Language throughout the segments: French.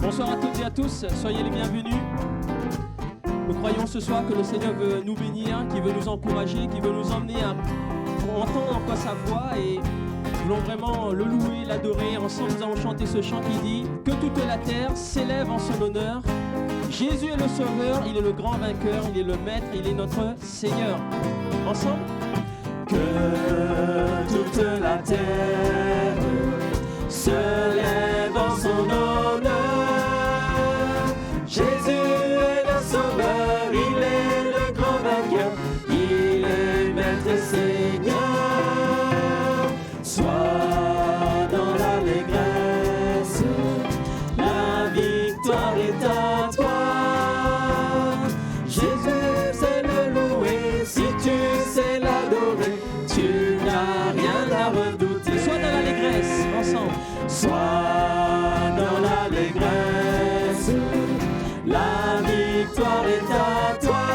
Bonsoir à toutes et à tous, soyez les bienvenus. Nous croyons ce soir que le Seigneur veut nous bénir, qu'il veut nous encourager, qu'il veut nous emmener à entendre encore sa voix et nous voulons vraiment le louer, l'adorer. Ensemble, nous allons chanter ce chant qui dit que toute la terre s'élève en son honneur. Jésus est le Sauveur, il est le grand vainqueur, il est le Maître, il est notre Seigneur. Ensemble. Que toute la terre se lève en son honneur. Jésus est le Sauveur, il est le grand vainqueur, il est Maître et Seigneur. Sois dans l'allégresse, la victoire est à toi. Jésus sait le louer, si tu sais l'adorer, tu n'as rien à redouter. Sois dans l'allégresse, ensemble. Sois dans l'allégresse, la victoire est à toi.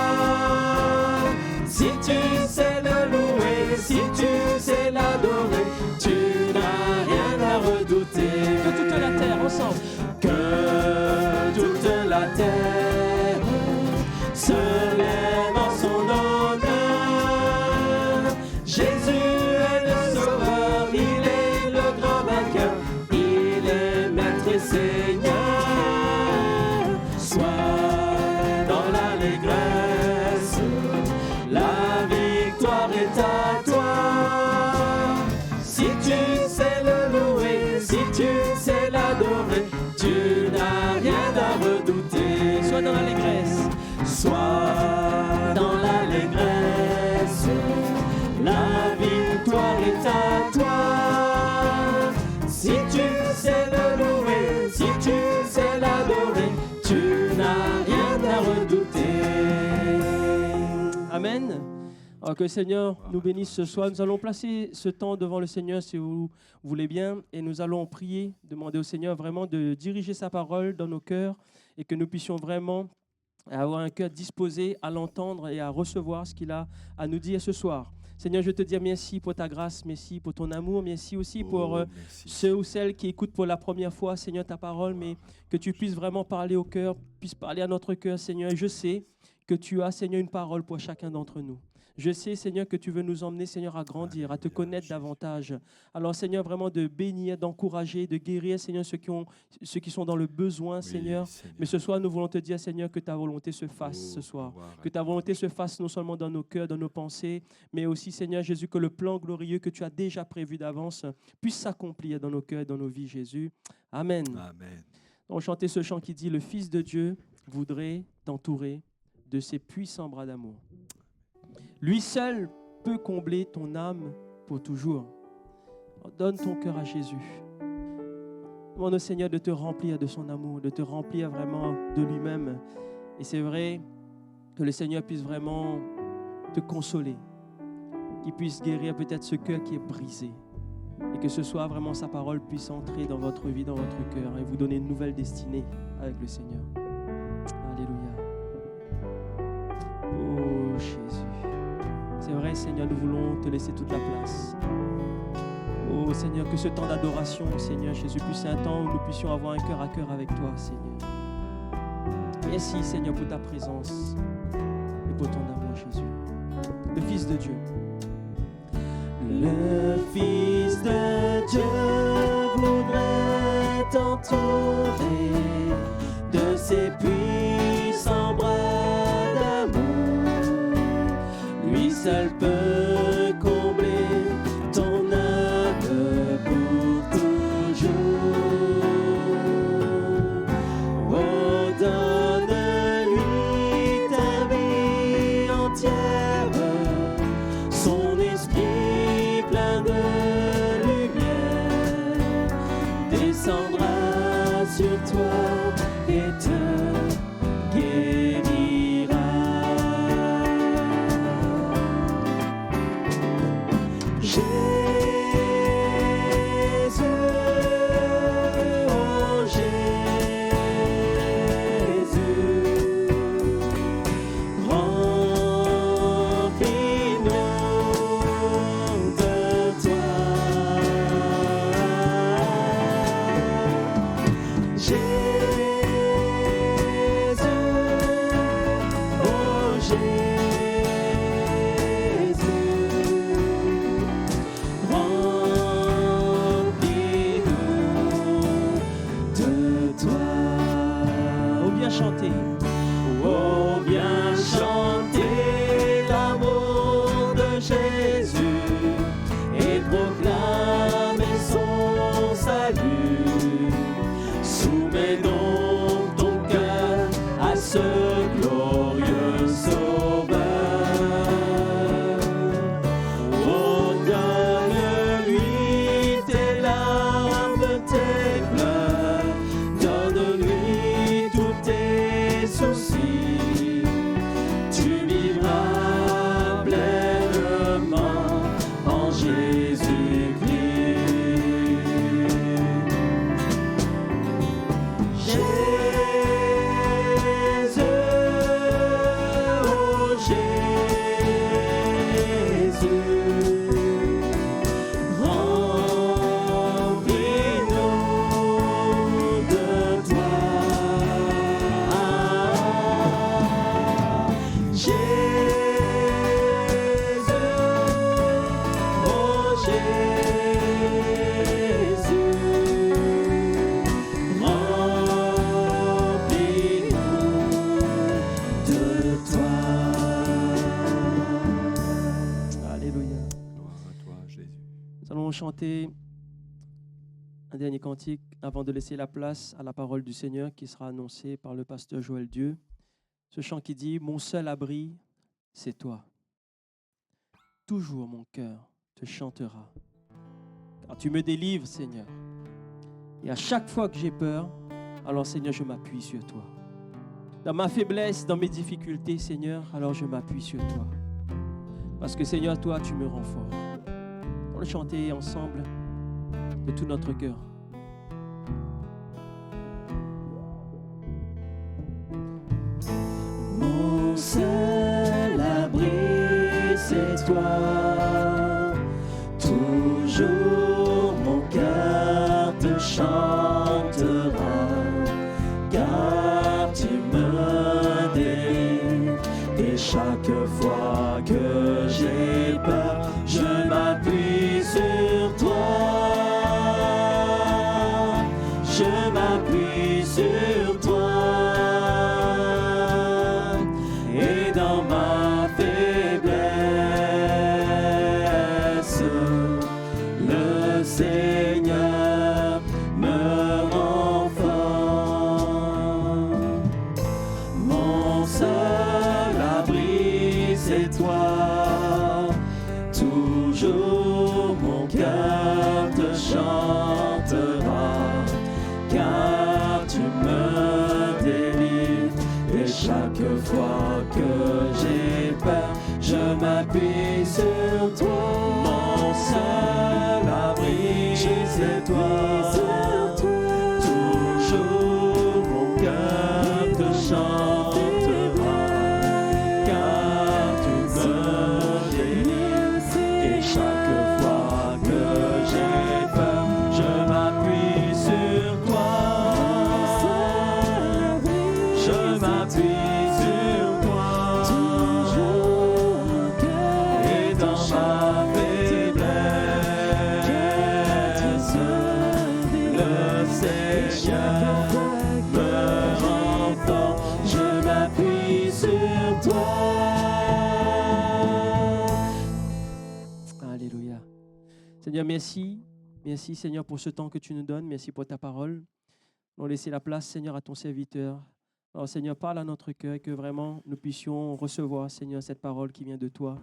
Si tu sais le louer, si tu sais l'adorer, tu n'as rien à redouter. Que toute la terre, ensemble. Que toute la terre se lève en son honneur. Jésus est le Sauveur, il est le grand vainqueur, il est Maître et Seigneur. Sois dans l'allégresse, la victoire est à toi. Si tu sais le louer, si tu sais l'adorer, tu n'as rien à redouter. Sois dans l'allégresse, sois dans l'allégresse, la victoire est à toi. Si tu sais le louer, si tu sais l'adorer, tu n'as rien à redouter. Amen. Alors que le Seigneur nous bénisse ce soir. Nous allons placer ce temps devant le Seigneur si vous voulez bien et nous allons prier, demander au Seigneur vraiment de diriger sa parole dans nos cœurs et que nous puissions vraiment avoir un cœur disposé à l'entendre et à recevoir ce qu'il a à nous dire ce soir. Seigneur, je te dis merci pour ta grâce, merci pour ton amour, merci aussi pour ceux ou celles qui écoutent pour la première fois, Seigneur, ta parole, mais que tu puisses vraiment parler au cœur, puisses parler à notre cœur, Seigneur. Et je sais que tu as, Seigneur, une parole pour chacun d'entre nous. Je sais, Seigneur, que tu veux nous emmener, Seigneur, à grandir, à te connaître davantage. Alors, Seigneur, vraiment de bénir, d'encourager, de guérir, Seigneur, ceux qui sont dans le besoin, Seigneur. Mais ce soir, nous voulons te dire, Seigneur, que ta volonté se fasse ce soir. Que ta volonté se fasse non seulement dans nos cœurs, dans nos pensées, mais aussi, Seigneur Jésus, que le plan glorieux que tu as déjà prévu d'avance puisse s'accomplir dans nos cœurs et dans nos vies, Jésus. Amen. Amen. On chantait ce chant qui dit « Le Fils de Dieu voudrait t'entourer de ses puissants bras d'amour. » Lui seul peut combler ton âme pour toujours. Donne ton cœur à Jésus. Demande au Seigneur de te remplir de son amour, de te remplir vraiment de lui-même. Et c'est vrai que le Seigneur puisse vraiment te consoler, qu'il puisse guérir peut-être ce cœur qui est brisé. Et que ce soir, vraiment, sa parole puisse entrer dans votre vie, dans votre cœur et vous donner une nouvelle destinée avec le Seigneur. Alléluia. Oh Jésus. C'est vrai, Seigneur, nous voulons te laisser toute la place. Oh Seigneur, que ce temps d'adoration, Seigneur Jésus, puisse être un temps où nous puissions avoir un cœur à cœur avec toi, Seigneur. Merci, Seigneur, pour ta présence et pour ton amour, Jésus. Le Fils de Dieu. Le Fils de Dieu voudrait t'entourer de ses puissants bras d'amour. Lui seul peut combler ton âme pour toujours. Oh, donne-lui ta vie entière, son esprit plein de lumière descendra sur toi et te guérira. Jésus, oh Jésus, remplis-nous de toi. Jésus, toi. Oh, viens chanter. Oh, viens chanter l'amour de Jésus et proclamer son salut. Soumets donc ton cœur à ce glorieux Sauveur. Oh, donne-lui tes larmes, tes pleurs, donne-lui tous tes soucis. Tu vivras pleinement en Jésus-Christ. Jésus, oh Jésus, remplis-nous de toi. Jésus, oh Jésus, remplis-nous de toi. Alléluia. Gloire à toi, Jésus. Nous allons chanter un dernier cantique avant de laisser la place à la parole du Seigneur qui sera annoncée par le pasteur Joël Dieu. Ce chant qui dit « Mon seul abri, c'est toi. Toujours mon cœur te chantera. Car tu me délivres, Seigneur. Et à chaque fois que j'ai peur, alors Seigneur, je m'appuie sur toi. Dans ma faiblesse, dans mes difficultés, Seigneur, alors je m'appuie sur toi. Parce que Seigneur, toi, tu me rends fort. On va le chanter ensemble de tout notre cœur. Mon seul abri, c'est toi. Toujours mon cœur te chantera, car tu me délivres. Et chaque fois que j'ai peur, je m'appuie sur toi. Je m'appuie sur toi. Et dans ma faiblesse, le Seigneur me rend fort. Mon seul abri, c'est toi. Toujours mon cœur te chantera, car tu me délivres. Et chaque fois que j'ai peur, je m'appuie sur toi. Mon seul abri, c'est toi. Toujours mon cœur te chantera, car tu me délivres. Et chaque fois que j'ai peur, je m'appuie sur toi. Je m'appuie sur toi. Et dans ma faiblesse, le Seigneur me rend fort. Je m'appuie sur toi. Alléluia. Seigneur, merci. Merci, Seigneur, pour ce temps que tu nous donnes. Merci pour ta parole. On va laisser la place, Seigneur, à ton serviteur. Alors, Seigneur, parle à notre cœur et que vraiment nous puissions recevoir, Seigneur, cette parole qui vient de toi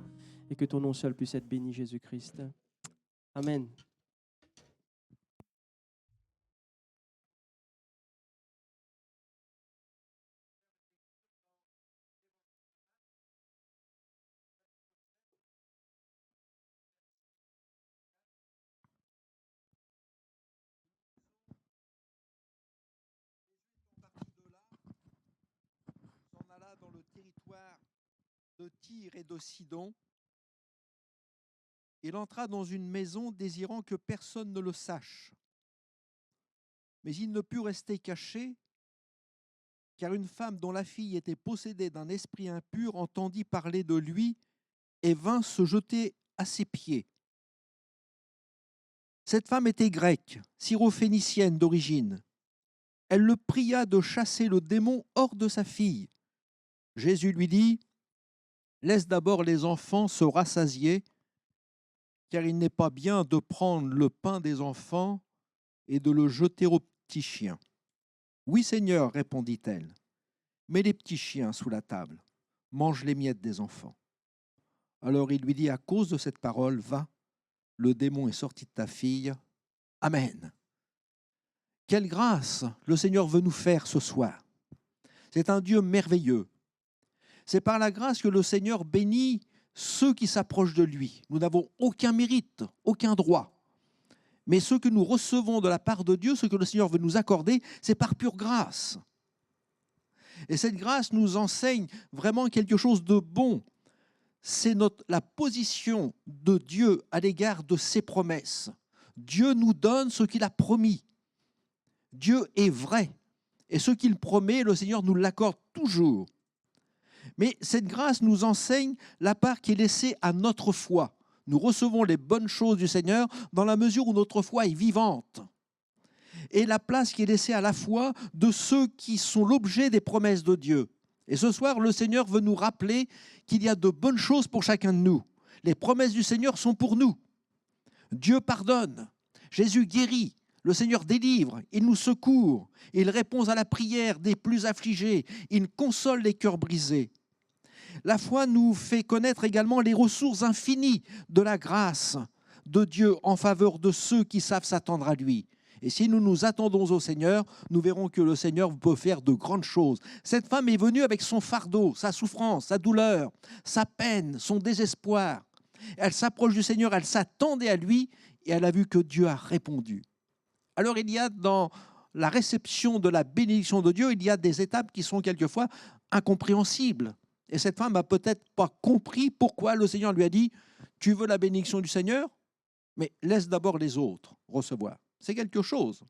et que ton nom seul puisse être béni, Jésus-Christ. Amen. S'en alla dans le territoire de Tyr et de Sidon. Il entra dans une maison désirant que personne ne le sache. Mais il ne put rester caché, car une femme dont la fille était possédée d'un esprit impur entendit parler de lui et vint se jeter à ses pieds. Cette femme était grecque, syrophénicienne d'origine. Elle le pria de chasser le démon hors de sa fille. Jésus lui dit, « Laisse d'abord les enfants se rassasier, car il n'est pas bien de prendre le pain des enfants et de le jeter aux petits chiens. » « Oui, Seigneur, répondit-elle, mais les petits chiens sous la table mangent les miettes des enfants. » Alors il lui dit, à cause de cette parole, va, le démon est sorti de ta fille. Amen. Quelle grâce le Seigneur veut nous faire ce soir. C'est un Dieu merveilleux. C'est par la grâce que le Seigneur bénit ceux qui s'approchent de lui. Nous n'avons aucun mérite, aucun droit. Mais ce que nous recevons de la part de Dieu, ce que le Seigneur veut nous accorder, c'est par pure grâce. Et cette grâce nous enseigne vraiment quelque chose de bon. C'est la position de Dieu à l'égard de ses promesses. Dieu nous donne ce qu'il a promis. Dieu est vrai. Et ce qu'il promet, le Seigneur nous l'accorde toujours. Mais cette grâce nous enseigne la part qui est laissée à notre foi. Nous recevons les bonnes choses du Seigneur dans la mesure où notre foi est vivante. Et la place qui est laissée à la foi de ceux qui sont l'objet des promesses de Dieu. Et ce soir, le Seigneur veut nous rappeler qu'il y a de bonnes choses pour chacun de nous. Les promesses du Seigneur sont pour nous. Dieu pardonne, Jésus guérit, le Seigneur délivre, il nous secourt, il répond à la prière des plus affligés, il console les cœurs brisés. La foi nous fait connaître également les ressources infinies de la grâce de Dieu en faveur de ceux qui savent s'attendre à lui. Et si nous nous attendons au Seigneur, nous verrons que le Seigneur peut faire de grandes choses. Cette femme est venue avec son fardeau, sa souffrance, sa douleur, sa peine, son désespoir. Elle s'approche du Seigneur, elle s'attendait à lui et elle a vu que Dieu a répondu. Alors il y a dans la réception de la bénédiction de Dieu, il y a des étapes qui sont quelquefois incompréhensibles. Et cette femme n'a peut-être pas compris pourquoi le Seigneur lui a dit « Tu veux la bénédiction du Seigneur, mais laisse d'abord les autres recevoir. » C'est quelque chose.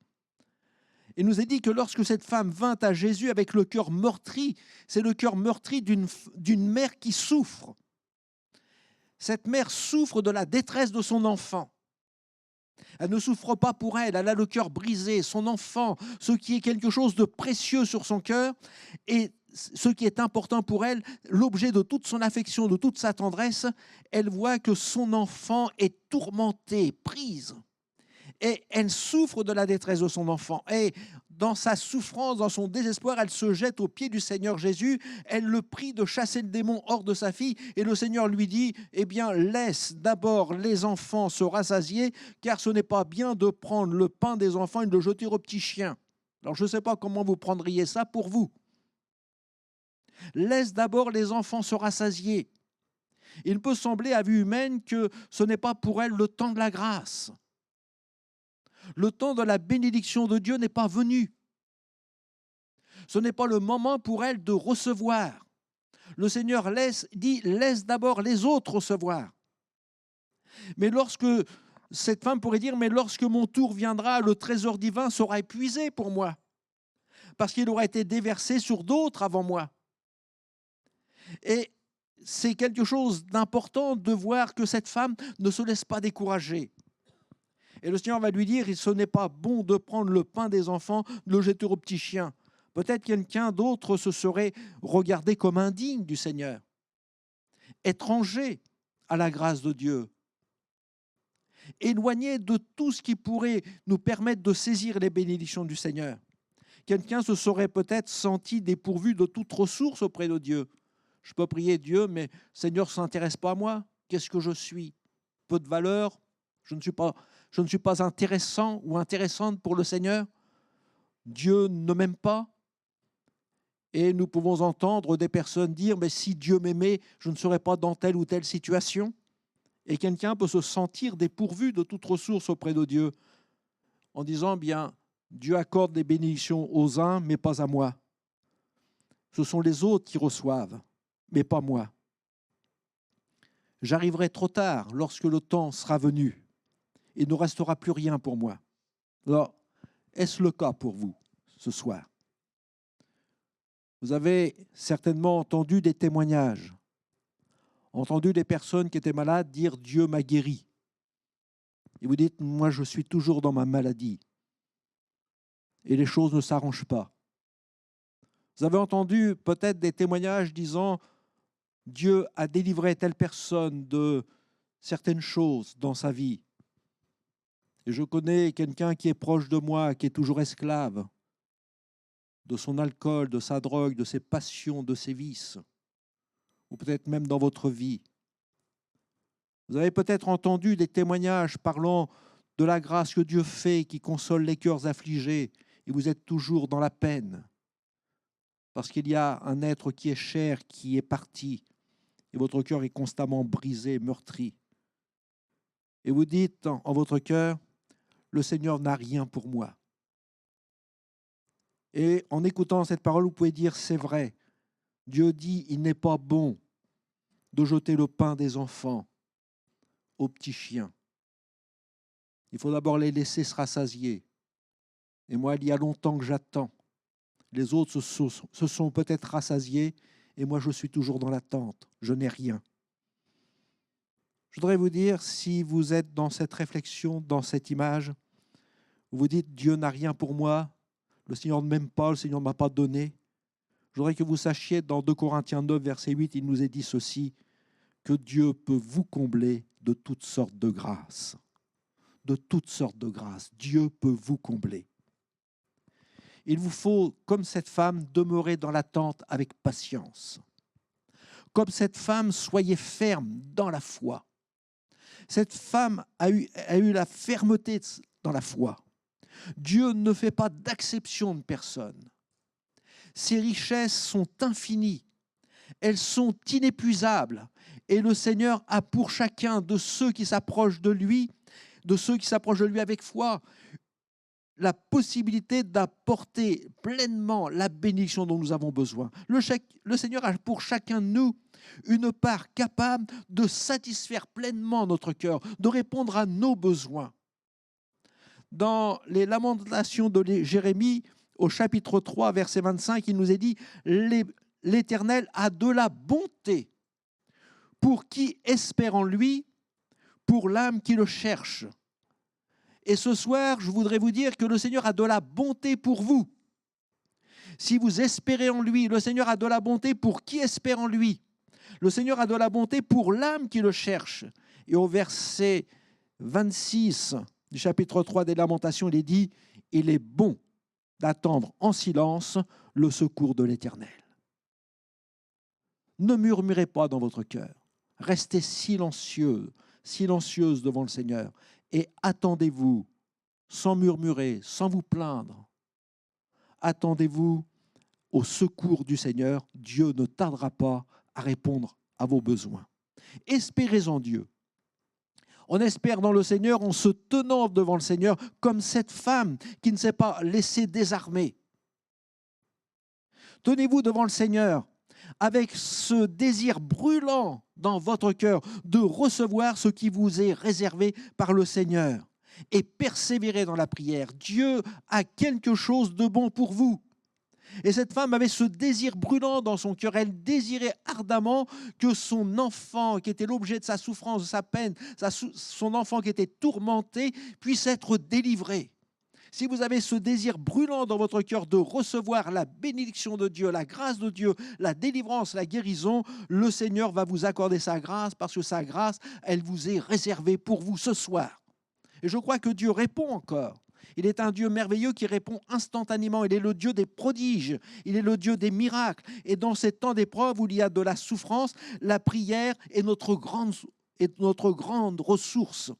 Il nous est dit que lorsque cette femme vint à Jésus avec le cœur meurtri, c'est le cœur meurtri d'une mère qui souffre. Cette mère souffre de la détresse de son enfant. Elle ne souffre pas pour elle, elle a le cœur brisé. Son enfant, ce qui est quelque chose de précieux sur son cœur, et ce qui est important pour elle, l'objet de toute son affection, de toute sa tendresse, elle voit que son enfant est tourmenté, prise. Et elle souffre de la détresse de son enfant. Et dans sa souffrance, dans son désespoir, elle se jette aux pieds du Seigneur Jésus. Elle le prie de chasser le démon hors de sa fille. Et le Seigneur lui dit, eh bien, laisse d'abord les enfants se rassasier, car ce n'est pas bien de prendre le pain des enfants et de le jeter aux petits chiens. Alors, je ne sais pas comment vous prendriez ça pour vous. Laisse d'abord les enfants se rassasier. Il peut sembler à vue humaine que ce n'est pas pour elle le temps de la grâce. Le temps de la bénédiction de Dieu n'est pas venu. Ce n'est pas le moment pour elle de recevoir. Le Seigneur dit, laisse d'abord les autres recevoir. Mais lorsque, cette femme pourrait dire, mais lorsque mon tour viendra, le trésor divin sera épuisé pour moi, parce qu'il aura été déversé sur d'autres avant moi. Et c'est quelque chose d'important de voir que cette femme ne se laisse pas décourager. Et le Seigneur va lui dire, ce n'est pas bon de prendre le pain des enfants, de le jeter aux petits chiens. Peut-être quelqu'un d'autre se serait regardé comme indigne du Seigneur, étranger à la grâce de Dieu, éloigné de tout ce qui pourrait nous permettre de saisir les bénédictions du Seigneur. Quelqu'un se serait peut-être senti dépourvu de toute ressource auprès de Dieu. Je peux prier Dieu, mais Seigneur ne s'intéresse pas à moi. Qu'est-ce que je suis? Peu de valeur? Je ne suis pas intéressant ou intéressante pour le Seigneur. Dieu ne m'aime pas. Et nous pouvons entendre des personnes dire, mais si Dieu m'aimait, je ne serais pas dans telle ou telle situation. Et quelqu'un peut se sentir dépourvu de toute ressource auprès de Dieu en disant, bien, Dieu accorde des bénédictions aux uns, mais pas à moi. Ce sont les autres qui reçoivent, mais pas moi. J'arriverai trop tard lorsque le temps sera venu. Il ne restera plus rien pour moi. Alors, est-ce le cas pour vous ce soir? Vous avez certainement entendu des témoignages, entendu des personnes qui étaient malades dire « Dieu m'a guéri ». Et vous dites « Moi, je suis toujours dans ma maladie ». et les choses ne s'arrangent pas. Vous avez entendu peut-être des témoignages disant « Dieu a délivré telle personne de certaines choses dans sa vie. » Et je connais quelqu'un qui est proche de moi, qui est toujours esclave de son alcool, de sa drogue, de ses passions, de ses vices, ou peut-être même dans votre vie. Vous avez peut-être entendu des témoignages parlant de la grâce que Dieu fait, qui console les cœurs affligés, et vous êtes toujours dans la peine, parce qu'il y a un être qui est cher, qui est parti, et votre cœur est constamment brisé, meurtri. Et vous dites en votre cœur, le Seigneur n'a rien pour moi. Et en écoutant cette parole, vous pouvez dire, c'est vrai, Dieu dit, il n'est pas bon de jeter le pain des enfants aux petits chiens. Il faut d'abord les laisser se rassasier. Et moi, il y a longtemps que j'attends. Les autres se sont peut-être rassasiés et moi, je suis toujours dans l'attente. Je n'ai rien. Je voudrais vous dire, si vous êtes dans cette réflexion, dans cette image, vous vous dites, Dieu n'a rien pour moi, le Seigneur ne m'aime pas, le Seigneur ne m'a pas donné. Je voudrais que vous sachiez, dans 2 Corinthiens 9, verset 8, il nous est dit ceci, que Dieu peut vous combler de toutes sortes de grâces. De toutes sortes de grâces. Dieu peut vous combler. Il vous faut, comme cette femme, demeurer dans l'attente avec patience. Comme cette femme, soyez ferme dans la foi. Cette femme a eu la fermeté dans la foi. Dieu ne fait pas d'acception de personne. Ses richesses sont infinies. Elles sont inépuisables. Et le Seigneur a pour chacun de ceux qui s'approchent de lui avec foi, la possibilité d'apporter pleinement la bénédiction dont nous avons besoin. Le Seigneur a pour chacun de nous une part capable de satisfaire pleinement notre cœur, de répondre à nos besoins. Dans les Lamentations de Jérémie, au chapitre 3, verset 25, il nous est dit « L'Éternel a de la bonté pour qui espère en lui, pour l'âme qui le cherche. » Et ce soir, je voudrais vous dire que le Seigneur a de la bonté pour vous. Si vous espérez en lui, le Seigneur a de la bonté pour qui espère en lui. Le Seigneur a de la bonté pour l'âme qui le cherche. Et au verset 26 du chapitre 3 des Lamentations, il est dit « Il est bon d'attendre en silence le secours de l'Éternel. » Ne murmurez pas dans votre cœur. Restez silencieux, silencieuse devant le Seigneur. Et attendez-vous, sans murmurer, sans vous plaindre. Attendez-vous au secours du Seigneur. Dieu ne tardera pas à répondre à vos besoins. Espérez en Dieu. On espère dans le Seigneur en se tenant devant le Seigneur comme cette femme qui ne s'est pas laissée désarmer. Tenez-vous devant le Seigneur avec ce désir brûlant dans votre cœur de recevoir ce qui vous est réservé par le Seigneur et persévérez dans la prière. Dieu a quelque chose de bon pour vous. Et cette femme avait ce désir brûlant dans son cœur. Elle désirait ardemment que son enfant, qui était l'objet de sa souffrance, de sa peine, son enfant qui était tourmenté, puisse être délivré. Si vous avez ce désir brûlant dans votre cœur de recevoir la bénédiction de Dieu, la grâce de Dieu, la délivrance, la guérison, le Seigneur va vous accorder sa grâce parce que sa grâce, elle vous est réservée pour vous ce soir. Et je crois que Dieu répond encore. Il est un Dieu merveilleux qui répond instantanément. Il est le Dieu des prodiges. Il est le Dieu des miracles. Et dans ces temps d'épreuve où il y a de la souffrance, la prière est notre grande ressource.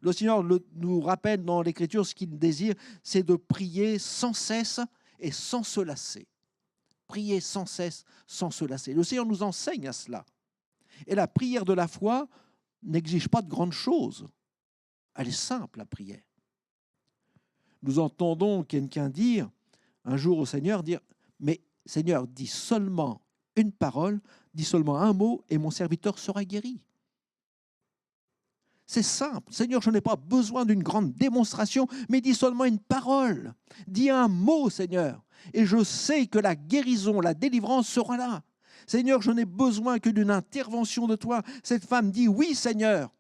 Le Seigneur nous rappelle dans l'Écriture ce qu'il désire, c'est de prier sans cesse et sans se lasser. Prier sans cesse, sans se lasser. Le Seigneur nous enseigne à cela. Et la prière de la foi n'exige pas de grandes choses. Elle est simple, la prière. Nous entendons quelqu'un dire, un jour au Seigneur, dire « Mais Seigneur, dis seulement une parole, dis seulement un mot et mon serviteur sera guéri. » C'est simple. Seigneur, je n'ai pas besoin d'une grande démonstration, mais dis seulement une parole. Dis un mot, Seigneur, et je sais que la guérison, la délivrance sera là. Seigneur, je n'ai besoin que d'une intervention de toi. Cette femme dit « Oui, Seigneur,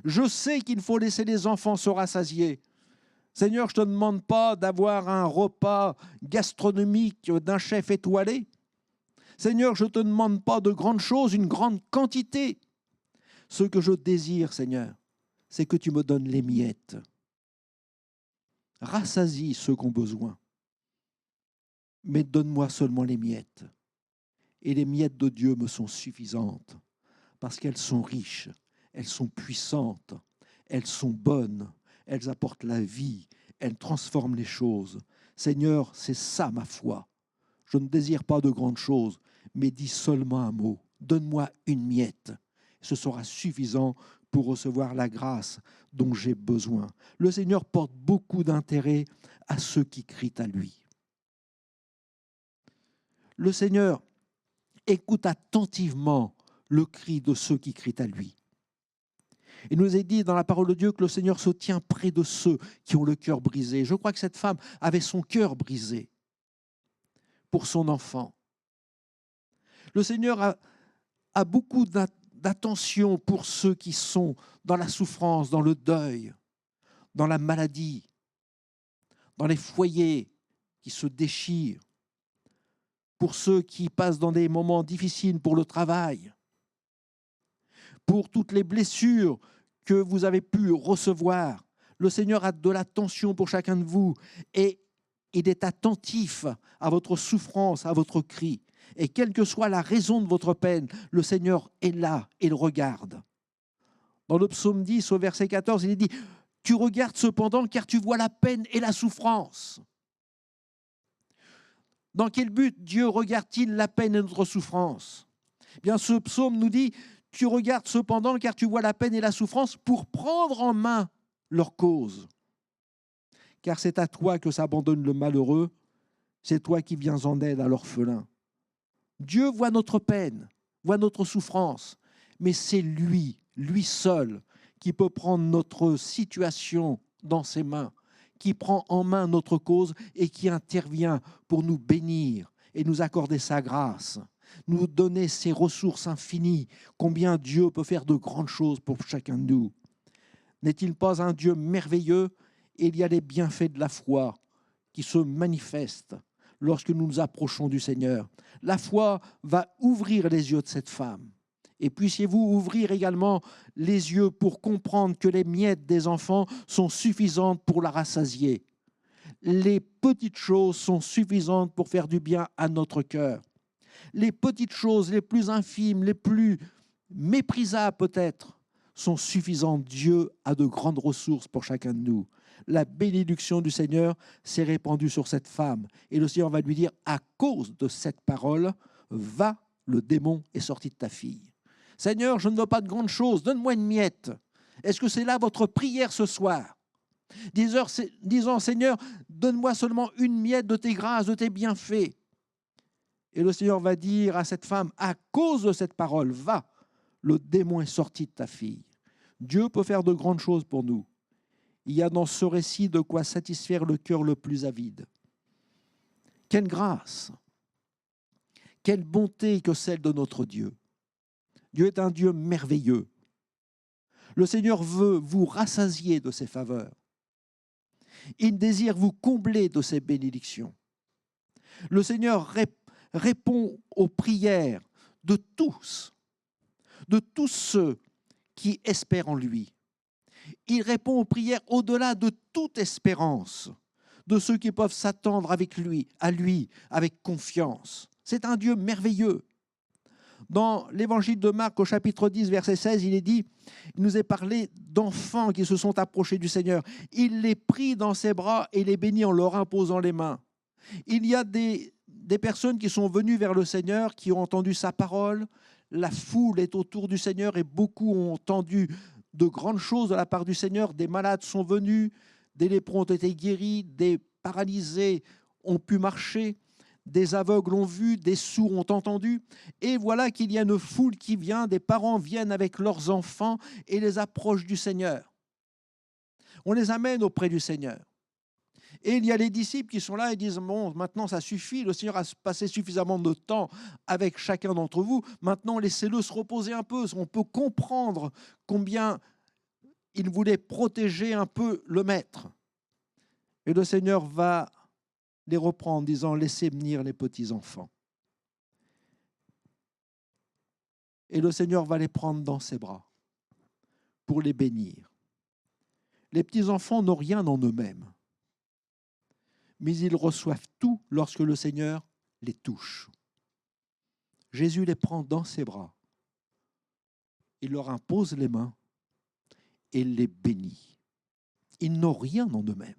je sais qu'il faut laisser les enfants se rassasier. » Seigneur, je ne te demande pas d'avoir un repas gastronomique d'un chef étoilé. Seigneur, je ne te demande pas de grandes choses, une grande quantité. Ce que je désire, Seigneur, c'est que tu me donnes les miettes. Rassasie ceux qui ont besoin, mais donne-moi seulement les miettes. Et les miettes de Dieu me sont suffisantes, parce qu'elles sont riches, elles sont puissantes, elles sont bonnes, elles apportent la vie, elles transforment les choses. Seigneur, c'est ça ma foi. Je ne désire pas de grandes choses, mais dis seulement un mot. Donne-moi une miette. Ce sera suffisant pour recevoir la grâce dont j'ai besoin. Le Seigneur porte beaucoup d'intérêt à ceux qui crient à lui. Le Seigneur écoute attentivement le cri de ceux qui crient à lui. Il nous est dit dans la parole de Dieu que le Seigneur se tient près de ceux qui ont le cœur brisé. Je crois que cette femme avait son cœur brisé pour son enfant. Le Seigneur a beaucoup d'attention pour ceux qui sont dans la souffrance, dans le deuil, dans la maladie, dans les foyers qui se déchirent, pour ceux qui passent dans des moments difficiles pour le travail, pour toutes les blessures que vous avez pu recevoir. Le Seigneur a de l'attention pour chacun de vous et il est attentif à votre souffrance, à votre cri. Et quelle que soit la raison de votre peine, le Seigneur est là et il regarde. Dans le psaume 10, au verset 14, il est dit « Tu regardes cependant car tu vois la peine et la souffrance. » Dans quel but Dieu regarde-t-il la peine et notre souffrance? Eh bien, ce psaume nous dit « Tu regardes cependant car tu vois la peine et la souffrance pour prendre en main leur cause. » Car c'est à toi que s'abandonne le malheureux, c'est toi qui viens en aide à l'orphelin. Dieu voit notre peine, voit notre souffrance, mais c'est lui seul, qui peut prendre notre situation dans ses mains, qui prend en main notre cause et qui intervient pour nous bénir et nous accorder sa grâce, nous donner ses ressources infinies, combien Dieu peut faire de grandes choses pour chacun de nous. N'est-il pas un Dieu merveilleux? Il y a les bienfaits de la foi qui se manifestent lorsque nous nous approchons du Seigneur. La foi va ouvrir les yeux de cette femme. Et puissiez-vous ouvrir également les yeux pour comprendre que les miettes des enfants sont suffisantes pour la rassasier. Les petites choses sont suffisantes pour faire du bien à notre cœur. Les petites choses les plus infimes, les plus méprisables peut-être, sont suffisantes. Dieu a de grandes ressources pour chacun de nous. La bénédiction du Seigneur s'est répandue sur cette femme. Et le Seigneur va lui dire, à cause de cette parole, va, le démon est sorti de ta fille. Seigneur, je ne veux pas de grandes choses, donne-moi une miette. Est-ce que c'est là votre prière ce soir? Disons, Seigneur, donne-moi seulement une miette de tes grâces, de tes bienfaits. Et le Seigneur va dire à cette femme, à cause de cette parole, va, le démon est sorti de ta fille. Dieu peut faire de grandes choses pour nous. Il y a dans ce récit de quoi satisfaire le cœur le plus avide. Quelle grâce, quelle bonté que celle de notre Dieu. Dieu est un Dieu merveilleux. Le Seigneur veut vous rassasier de ses faveurs. Il désire vous combler de ses bénédictions. Le Seigneur répond aux prières de tous ceux qui espèrent en lui. Il répond aux prières au-delà de toute espérance, de ceux qui peuvent s'attendre avec lui, à lui, avec confiance. C'est un Dieu merveilleux. Dans l'évangile de Marc, au chapitre 10, verset 16, il est dit, il nous est parlé d'enfants qui se sont approchés du Seigneur. Il les prit dans ses bras et les bénit en leur imposant les mains. Il y a des personnes qui sont venues vers le Seigneur, qui ont entendu sa parole. La foule est autour du Seigneur et beaucoup ont entendu de grandes choses de la part du Seigneur. Des malades sont venus, des lépreux ont été guéris, des paralysés ont pu marcher, des aveugles ont vu, des sourds ont entendu. Et voilà qu'il y a une foule qui vient, des parents viennent avec leurs enfants et les approchent du Seigneur. On les amène auprès du Seigneur. Et il y a les disciples qui sont là et disent « Bon, maintenant ça suffit, le Seigneur a passé suffisamment de temps avec chacun d'entre vous, maintenant laissez-le se reposer un peu. » On peut comprendre combien il voulait protéger un peu le maître. Et le Seigneur va les reprendre en disant, laissez venir les petits-enfants. Et le Seigneur va les prendre dans ses bras pour les bénir. Les petits-enfants n'ont rien en eux-mêmes, mais ils reçoivent tout lorsque le Seigneur les touche. Jésus les prend dans ses bras, il leur impose les mains et les bénit. Ils n'ont rien en eux-mêmes,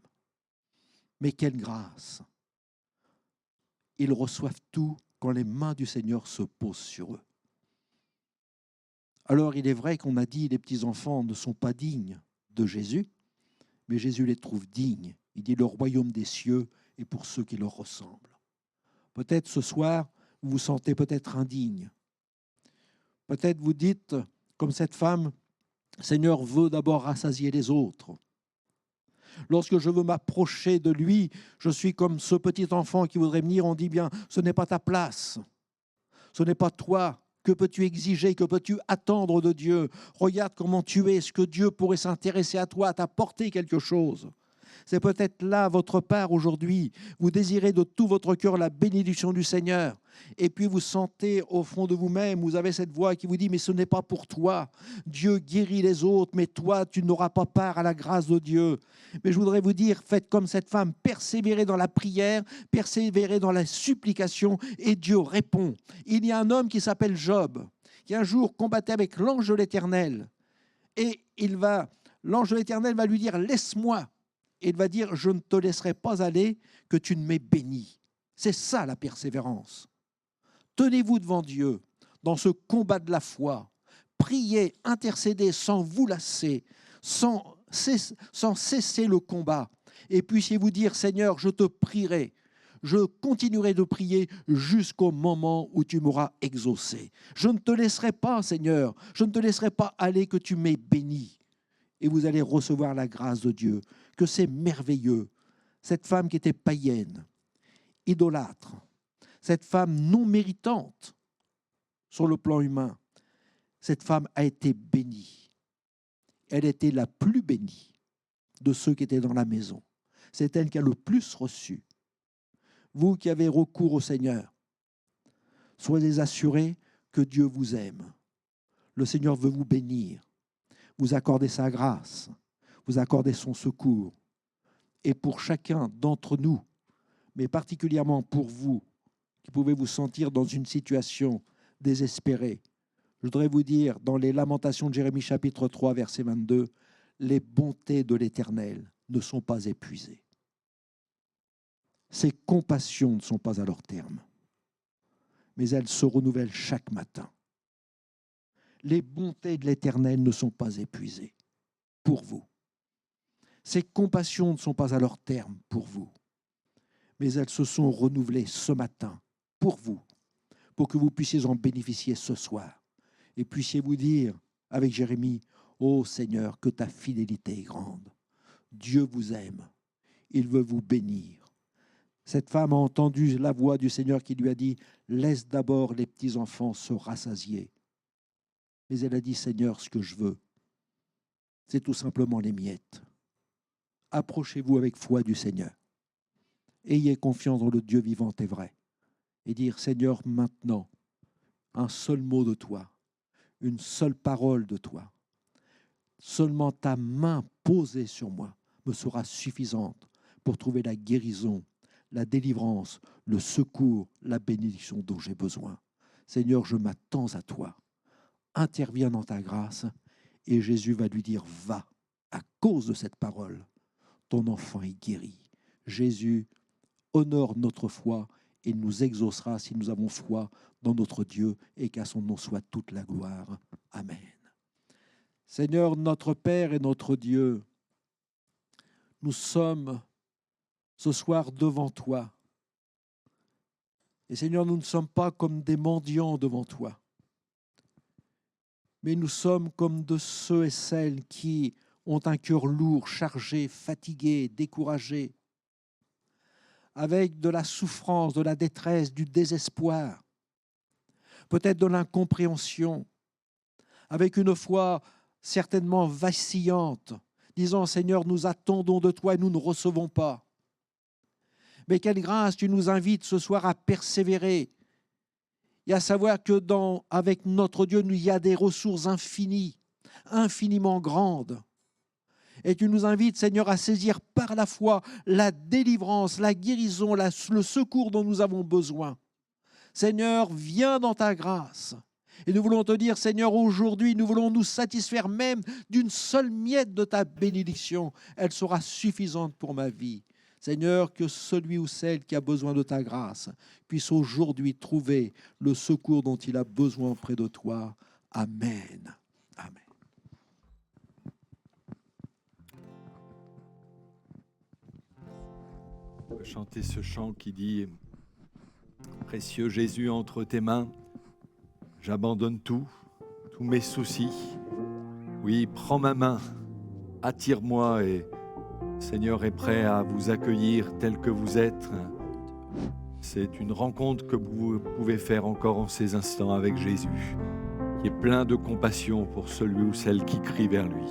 mais quelle grâce! Ils reçoivent tout quand les mains du Seigneur se posent sur eux. Alors il est vrai qu'on a dit les petits-enfants ne sont pas dignes de Jésus, mais Jésus les trouve dignes. Il dit le royaume des cieux est pour ceux qui leur ressemblent. Peut-être ce soir, vous vous sentez peut-être indigne. Peut-être vous dites, comme cette femme, Seigneur veut d'abord rassasier les autres. Lorsque je veux m'approcher de lui, je suis comme ce petit enfant qui voudrait venir, on dit bien, ce n'est pas ta place, ce n'est pas toi. Que peux-tu exiger, que peux-tu attendre de Dieu? Regarde comment tu es, est-ce que Dieu pourrait s'intéresser à toi, t'apporter quelque chose? C'est peut-être là votre part aujourd'hui. Vous désirez de tout votre cœur la bénédiction du Seigneur. Et puis vous sentez au fond de vous-même, vous avez cette voix qui vous dit, mais ce n'est pas pour toi. Dieu guérit les autres, mais toi, tu n'auras pas part à la grâce de Dieu. Mais je voudrais vous dire, faites comme cette femme, persévérez dans la prière, persévérez dans la supplication, et Dieu répond. Il y a un homme qui s'appelle Job, qui un jour combattait avec l'ange de l'Éternel. Et l'ange de l'Éternel va lui dire, laisse-moi. Et il va dire, je ne te laisserai pas aller que tu ne m'aies béni. C'est ça la persévérance. Tenez-vous devant Dieu dans ce combat de la foi. Priez, intercédez sans vous lasser, sans cesser le combat. Et puissiez-vous dire, Seigneur, je te prierai. Je continuerai de prier jusqu'au moment où tu m'auras exaucé. Je ne te laisserai pas, Seigneur. Je ne te laisserai pas aller que tu m'aies béni. Et vous allez recevoir la grâce de Dieu. Que c'est merveilleux. Cette femme qui était païenne, idolâtre, cette femme non méritante sur le plan humain, cette femme a été bénie. Elle était la plus bénie de ceux qui étaient dans la maison. C'est elle qui a le plus reçu. Vous qui avez recours au Seigneur, soyez assurés que Dieu vous aime. Le Seigneur veut vous bénir, vous accorder sa grâce, vous accorder son secours. Et pour chacun d'entre nous, mais particulièrement pour vous, qui pouvez vous sentir dans une situation désespérée, je voudrais vous dire, dans les Lamentations de Jérémie chapitre 3, verset 22, les bontés de l'Éternel ne sont pas épuisées. Ses compassions ne sont pas à leur terme, mais elles se renouvellent chaque matin. Les bontés de l'Éternel ne sont pas épuisées pour vous. Ses compassions ne sont pas à leur terme pour vous, mais elles se sont renouvelées ce matin pour vous, pour que vous puissiez en bénéficier ce soir et puissiez vous dire avec Jérémie, ô Seigneur, que ta fidélité est grande. Dieu vous aime, il veut vous bénir. Cette femme a entendu la voix du Seigneur qui lui a dit, laisse d'abord les petits-enfants se rassasier. Mais elle a dit, Seigneur, ce que je veux, c'est tout simplement les miettes. Approchez-vous avec foi du Seigneur. Ayez confiance dans le Dieu vivant et vrai. Et dire, Seigneur, maintenant, un seul mot de toi, une seule parole de toi, seulement ta main posée sur moi me sera suffisante pour trouver la guérison, la délivrance, le secours, la bénédiction dont j'ai besoin. Seigneur, je m'attends à toi. Interviens dans ta grâce et Jésus va lui dire, va, à cause de cette parole, ton enfant est guéri. Jésus honore notre foi et nous exaucera si nous avons foi dans notre Dieu et qu'à son nom soit toute la gloire. Amen. Seigneur, notre Père et notre Dieu, nous sommes ce soir devant toi. Et Seigneur, nous ne sommes pas comme des mendiants devant toi, mais nous sommes comme de ceux et celles qui ont un cœur lourd, chargé, fatigué, découragé, avec de la souffrance, de la détresse, du désespoir, peut-être de l'incompréhension, avec une foi certainement vacillante, disant, Seigneur, nous attendons de toi et nous ne recevons pas. Mais quelle grâce tu nous invites ce soir à persévérer et à savoir que avec notre Dieu, il y a des ressources infinies, infiniment grandes. Et tu nous invites, Seigneur, à saisir par la foi la délivrance, la guérison, le secours dont nous avons besoin. Seigneur, viens dans ta grâce. Et nous voulons te dire, Seigneur, aujourd'hui, nous voulons nous satisfaire même d'une seule miette de ta bénédiction. Elle sera suffisante pour ma vie. Seigneur, que celui ou celle qui a besoin de ta grâce puisse aujourd'hui trouver le secours dont il a besoin auprès de toi. Amen. Amen. On peut chanter ce chant qui dit « Précieux Jésus, entre tes mains, j'abandonne tout, tous mes soucis. Oui, prends ma main, attire-moi et Seigneur est prêt à vous accueillir tel que vous êtes. » C'est une rencontre que vous pouvez faire encore en ces instants avec Jésus, qui est plein de compassion pour celui ou celle qui crie vers lui.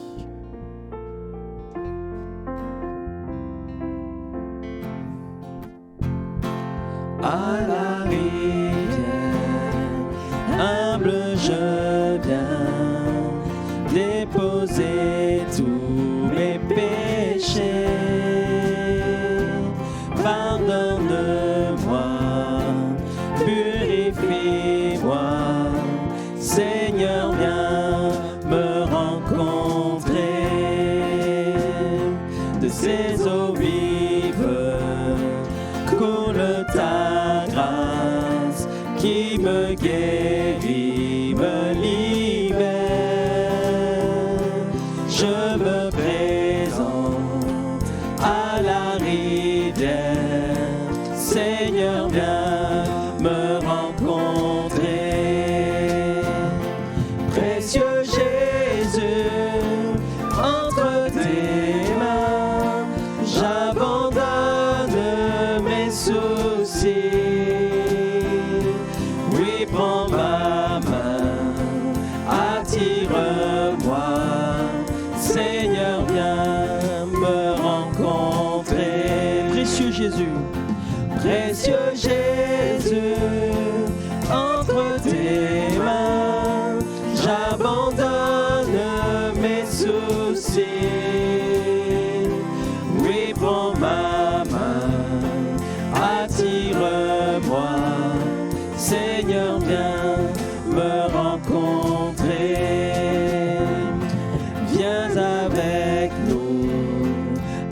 À la rivière, humble je viens déposer tous mes péchés. Pardonne-moi, purifie-moi, Seigneur, viens me rencontrer. De ces eaux vives coule ta grâce qui me guérit, me libère. Je me présente à la rivière, Seigneur, viens me rencontrer. Précieux Jésus, entre tes mains, j'abandonne mes soucis. Oui, prends ma main, attire-moi, Seigneur, viens me rencontrer. Précieux Jésus, Précieux Jésus, entre tes mains, j'abandonne mes soucis. Oui, prends ma main, attire-moi, Seigneur, viens me rencontrer. Viens avec nous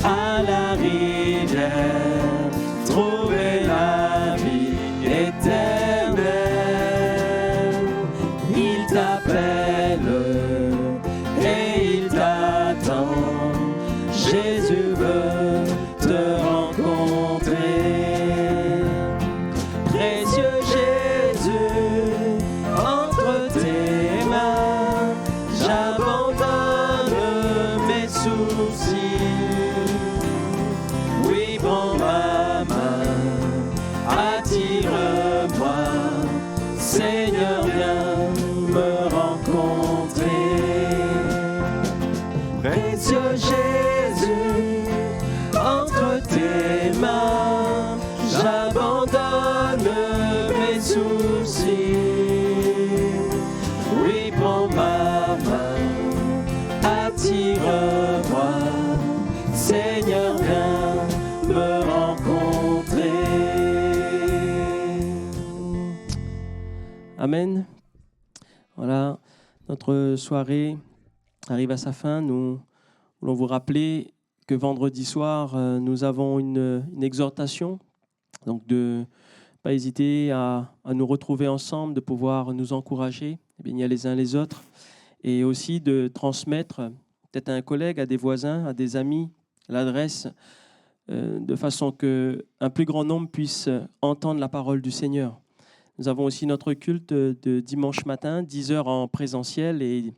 à la rivière, trouver la vie éternelle. Il t'appelle et il t'attend. Jésus veut te rencontrer. Précieux Jésus, entre tes mains, j'abandonne mes soucis. Oui, prends ma main, attire-moi, Seigneur, viens me rencontrer. Précieux Jésus, entre tes mains, j'abandonne mes soucis. Oui, prends ma main, attire-moi, Seigneur, viens me rencontrer. Amen. Voilà, notre soirée arrive à sa fin. Nous voulons vous rappeler que vendredi soir, nous avons une exhortation. Donc, de ne pas hésiter à nous retrouver ensemble, de pouvoir nous encourager, bénir les uns les autres, et aussi de transmettre peut-être à un collègue, à des voisins, à des amis, l'adresse, de façon qu'un plus grand nombre puisse entendre la parole du Seigneur. Nous avons aussi notre culte de dimanche matin, 10h en présentiel et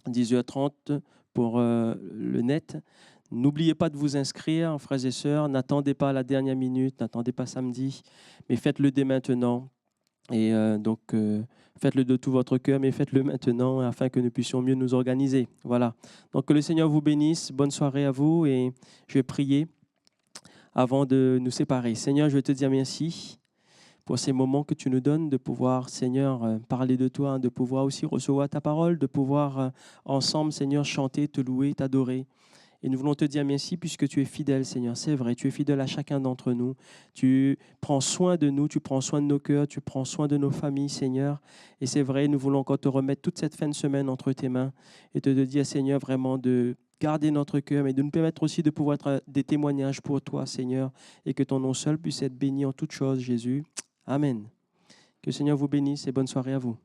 10h30 pour le net. N'oubliez pas de vous inscrire, frères et sœurs. N'attendez pas à la dernière minute, n'attendez pas samedi, mais faites-le dès maintenant. Et donc, faites-le de tout votre cœur, mais faites-le maintenant afin que nous puissions mieux nous organiser. Voilà. Donc, que le Seigneur vous bénisse. Bonne soirée à vous et je vais prier avant de nous séparer. Seigneur, je veux te dire merci pour ces moments que tu nous donnes de pouvoir, Seigneur, parler de toi, de pouvoir aussi recevoir ta parole, de pouvoir ensemble, Seigneur, chanter, te louer, t'adorer. Et nous voulons te dire merci puisque tu es fidèle, Seigneur. C'est vrai, tu es fidèle à chacun d'entre nous. Tu prends soin de nous, tu prends soin de nos cœurs, tu prends soin de nos familles, Seigneur. Et c'est vrai, nous voulons encore te remettre toute cette fin de semaine entre tes mains et te dire, Seigneur, vraiment de garder notre cœur, mais de nous permettre aussi de pouvoir être des témoignages pour toi, Seigneur, et que ton nom seul puisse être béni en toutes choses, Jésus. Amen. Que le Seigneur vous bénisse et bonne soirée à vous.